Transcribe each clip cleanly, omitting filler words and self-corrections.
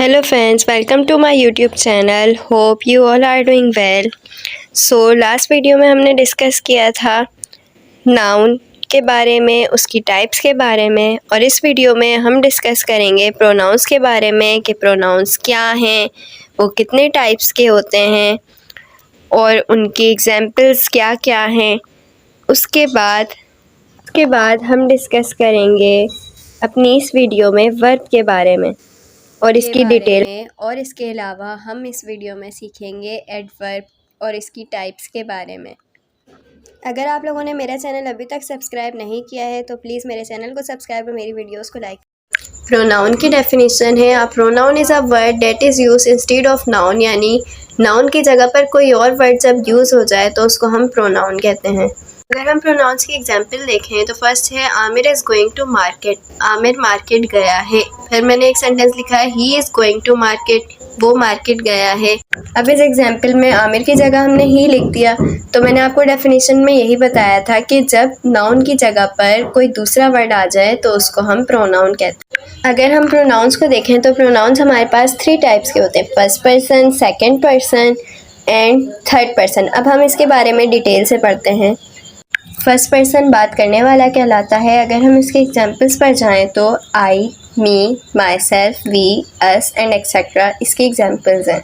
Hello friends, welcome to my YouTube channel. Hope you all are doing well. So last video में हमने discuss किया था noun के बारे में, उसकी टाइप्स के बारे में, और इस वीडियो में हम डिस्कस करेंगे प्रोनाउंस के बारे में कि प्रोनाउंस क्या हैं, वो कितने टाइप्स के होते हैं और उनकी एग्जांपल्स क्या क्या हैं। उसके बाद हम डिस्कस करेंगे अपनी इस वीडियो में वर्ब के बारे में और इसकी डिटेल में, और इसके अलावा हम इस वीडियो में सीखेंगे एडवर्ब और इसकी टाइप्स के बारे में। अगर आप लोगों ने मेरा चैनल अभी तक सब्सक्राइब नहीं किया है तो प्लीज़ मेरे चैनल को सब्सक्राइब और मेरी वीडियोस को लाइक। प्रोनाउन की डेफिनेशन है, a pronoun is a word that is use instead of noun, यानी नाउन की जगह पर कोई और वर्ड जब यूज़ हो जाए तो उसको हम प्रोनाउन कहते हैं। अगर हम प्रोनाउंस की एग्जांपल देखें तो फर्स्ट है Aamir is going to market, Aamir market गया है। फिर मैंने एक सेंटेंस लिखा है he is going to market, वो मार्केट गया है। अब इस एग्जांपल में आमिर की जगह हमने ही लिख दिया, तो मैंने आपको डेफिनेशन में यही बताया था कि जब नाउन की जगह पर कोई दूसरा वर्ड आ जाए तो उसको हम प्रोनाउन कहते हैं। अगर हम प्रोनाउंस को देखें तो प्रोनाउंस हमारे पास 3 टाइप्स के होते हैं, first person, second person and third person. अब हम इसके बारे में डिटेल से पढ़ते हैं। फर्स्ट पर्सन बात करने वाला कहलाता है। अगर हम इसके एग्जांपल्स पर जाएं तो I, me, myself, we, us and etcetera इसके एग्जांपल्स हैं।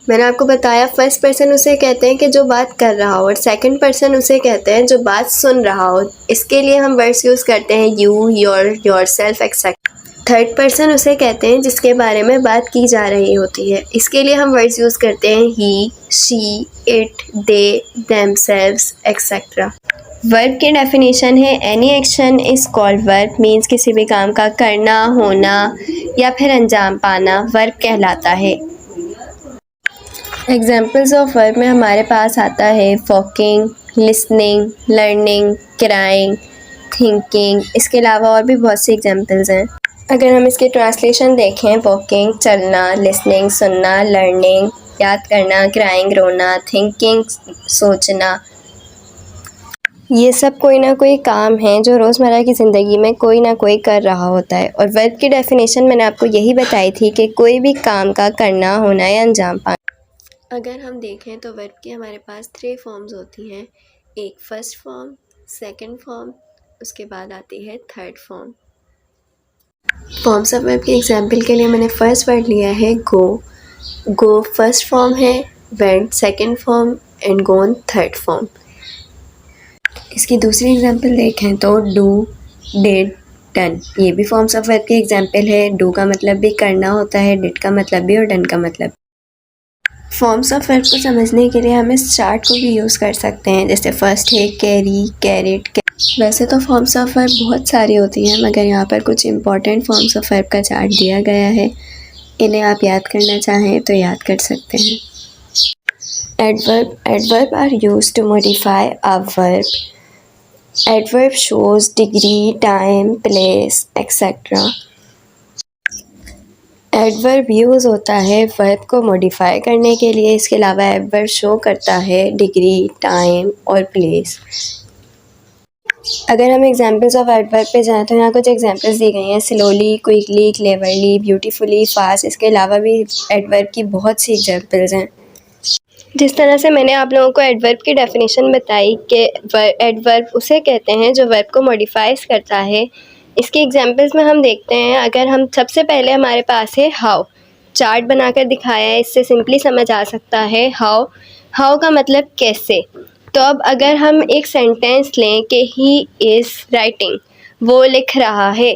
मैंने आपको बताया फर्स्ट पर्सन उसे कहते हैं कि जो बात कर रहा हो, और सेकंड पर्सन उसे कहते हैं जो बात सुन रहा हो। इसके लिए हम वर्ड्स यूज़ करते हैं you, your self etcetera. Third person उसे कहते हैं जिसके बारे में बात की जा रही होती है। इसके लिए हम वर्ड्स यूज़ करते हैं he, she, it, they, themselves etcetera. Verb की डेफिनेशन है any action is called verb, means किसी भी काम का करना, होना या फिर अंजाम पाना वर्ब कहलाता है। एग्जाम्पल्स ऑफ वर्ब में हमारे पास आता है walking, listening, learning, crying, thinking. इसके अलावा और भी बहुत सी एग्जाम्पल्स हैं। अगर हम इसके ट्रांसलेशन देखें, वॉकिंग चलना, लिसनिंग सुनना, लर्निंग याद करना, क्राइंग रोना, थिंकिंग सोचना, ये सब कोई ना कोई काम है जो रोज़मर्रा की ज़िंदगी में कोई ना कोई कर रहा होता है। और वर्ब की डेफिनेशन मैंने आपको यही बताई थी कि कोई भी काम का करना, होना या अंजाम पाना। अगर हम देखें तो वर्ब की हमारे पास 3 फॉर्म्स होती हैं, एक फर्स्ट फॉर्म, सेकंड फॉर्म, उसके बाद आती है third form. Forms of verb के एग्जाम्पल के लिए मैंने फर्स्ट वर्ड लिया है गो। गो फर्स्ट फॉर्म है, went second form and gone third form. इसकी दूसरी एग्जांपल देखें तो डू, डिड, डन, ये भी फॉर्म्स ऑफ वर्ब की एग्जांपल है। डू का मतलब भी करना होता है, डिड का मतलब भी और डन का मतलब। फॉर्म्स ऑफ वर्ब को समझने के लिए हम इस चार्ट को भी यूज़ कर सकते हैं, जैसे फर्स्ट है कैरी, कैरेट। वैसे तो फॉर्म्स ऑफ वर्ब बहुत सारी होती हैं, मगर यहाँ पर कुछ इंपॉर्टेंट फॉर्म्स ऑफ वर्ब का चार्ट दिया गया है, इन्हें आप याद करना चाहें तो याद कर सकते हैं। Adverb are used to modify a verb. Adverb shows degree, time, place, etc. Adverb use होता है वर्ब को मॉडिफाई करने के लिए। इसके अलावा एडवर्ब शो करता है डिग्री, टाइम और प्लेस। अगर हम एग्जांपल्स ऑफ एडवर्ब पे जाएं तो यहाँ कुछ एग्जांपल्स दी गई हैं, slowly, quickly, cleverly, beautifully, fast. इसके अलावा भी एडवर्ब की बहुत सी एग्जांपल्स हैं। जिस तरह से मैंने आप लोगों को एडवर्ब की डेफिनेशन बताई कि एडवर्ब उसे कहते हैं जो वर्ब को मॉडिफाइज करता है। इसके एग्जांपल्स में हम देखते हैं। अगर हम सबसे पहले हमारे पास है हाउ, चार्ट बनाकर दिखाया है, इससे सिंपली समझ आ सकता है हाउ। हाउ का मतलब कैसे। तो अब अगर हम एक सेंटेंस लें कि ही इज़ राइटिंग, वो लिख रहा है।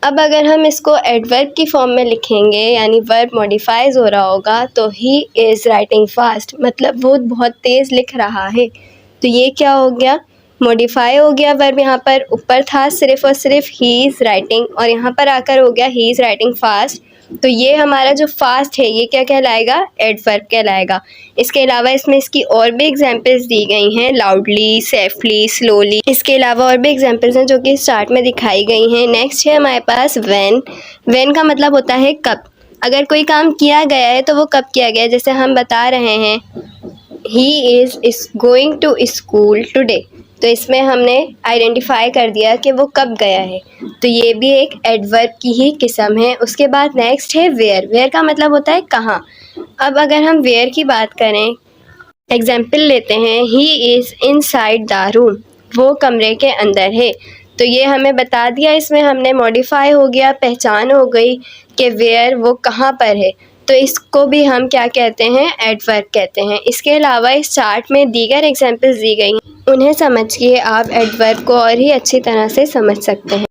अब अगर हम इसको एडवर्ब की फॉर्म में लिखेंगे, यानी वर्ब मॉडिफाइज हो रहा होगा, तो ही इज़ राइटिंग फास्ट, मतलब वो बहुत तेज़ लिख रहा है। तो ये क्या हो गया, मॉडिफाई हो गया वर्ब। यहाँ पर ऊपर था सिर्फ़ और सिर्फ ही इज़ राइटिंग, और यहाँ पर आकर हो गया ही इज़ राइटिंग फास्ट। तो ये हमारा जो फास्ट है ये क्या कहलाएगा, एडवर्ब कहलाएगा। इसके अलावा इसमें इसकी और भी एग्जांपल्स दी गई हैं, लाउडली, सेफली, स्लोली। इसके अलावा और भी एग्जांपल्स हैं जो कि इस चार्ट में दिखाई गई हैं। नेक्स्ट है हमारे पास व्हेन। व्हेन का मतलब होता है कब। अगर कोई काम किया गया है तो वो कब किया गया है, जैसे हम बता रहे हैं he is going to school today, तो इसमें हमने आइडेंटिफाई कर दिया कि वो कब गया है, तो ये भी एक एडवर्ब की ही किस्म है। उसके बाद नेक्स्ट है वेयर। वेयर का मतलब होता है कहाँ। अब अगर हम वेयर की बात करें, एग्जाम्पल लेते हैं, he is inside the room, वो कमरे के अंदर है। तो ये हमें बता दिया, इसमें हमने मॉडिफाई हो गया, पहचान हो गई कि वेयर वो कहाँ पर है। तो इसको भी हम क्या कहते हैं, एडवर्ब कहते हैं। इसके अलावा इस चार्ट में दीगर एग्जाम्पल्स दी गई हैं, उन्हें समझिए आप एडवर्ब को और ही अच्छी तरह से समझ सकते हैं।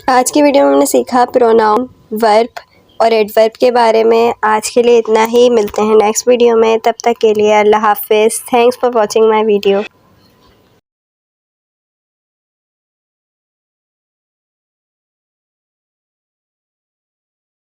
आज की वीडियो में हमने सीखा प्रोनाउन, वर्ब और एडवर्ब के बारे में। आज के लिए इतना ही, मिलते हैं नेक्स्ट वीडियो में। तब तक के लिए अल्लाह हाफिज़। Thanks for watching my video.